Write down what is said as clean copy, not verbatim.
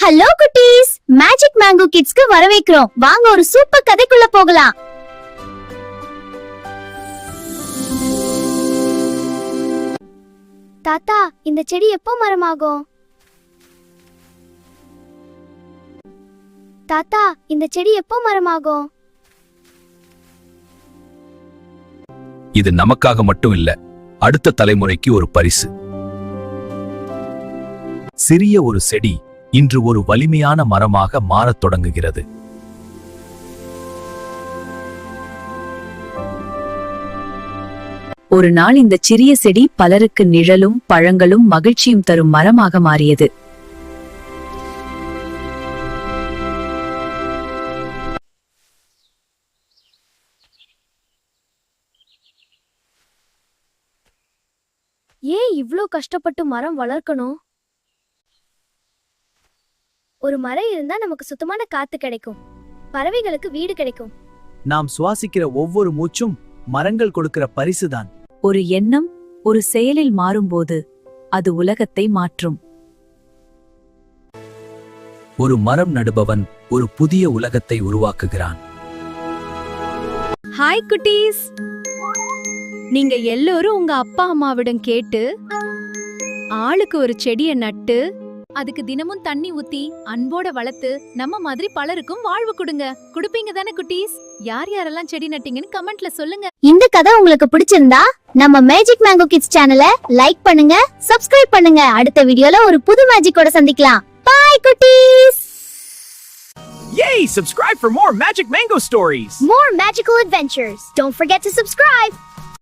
Hello குட்டீஸ், magic mango கிட்ஸ்க்கு வரவேற்கிறோம். வாங்க ஒரு சூப்பர் கதைக்குள்ள போகலாம். தாத்தா, இந்த செடி எப்போ மரமாகும்? தாத்தா, இந்த செடி எப்போ மரமாகும்? இது நமக்காக மட்டும் இல்ல, அடுத்த தலைமுறைக்கு ஒரு பரிசு. சிறிய ஒரு செடி இன்று ஒரு வலிமையான மரமாக மாறத் தொடங்குகிறது. ஒரு நாள் இந்த சிறிய செடி பலருக்கு நிழலும் பழங்களும் மகிழ்ச்சியும் தரும் மரமாக மாறியது. ஏன் இவ்ளோ கஷ்டப்பட்டு மரம் வளர்க்கணும்? ஒரு மரம் இருந்தா நமக்கு சுத்தமான காத்து கிடைக்கும், பறவைகளுக்கு வீடு கிடைக்கும். நாம் சுவாசிக்கிற ஒவ்வொரு மூச்சும் மரங்கள் கொடுக்கிற பரிசுதான். ஒரு எண்ணம் ஒரு செயலில் மாறும்போது அது உலகத்தை மாற்றும். ஒரு மரம் நடுபவன் ஒரு புதிய உலகத்தை உருவாக்குகிறான். ஹாய் குட்டீஸ், நீங்க எல்லோரும் உங்க அப்பா அம்மாவிடம் கேட்டு ஆளுக்கு ஒரு செடியை நட்டு அதுக்கு தினமும் தண்ணி ஊத்தி அன்போட வளர்த்து நம்ம மாதிரி பலருக்கும் வாழ்வு கொடுப்பீங்க தானே குட்டீஸ்? யார் யாரெல்லாம் செடி நட்டீங்கன்னு கமெண்ட்ல சொல்லுங்க. இந்த கதை உங்களுக்கு பிடிச்சிருந்தா நம்ம மேஜிக் மேங்கோ கிட்ஸ் சேனலை லைக் பண்ணுங்க, சப்ஸ்கிரைப் பண்ணுங்க. அடுத்த வீடியோல ஒரு புது மேஜிக்கோட சந்திக்கலாம். பை குட்டீஸ். Yay! Subscribe for more Magic Mango stories! More magical adventures. Don't forget to subscribe.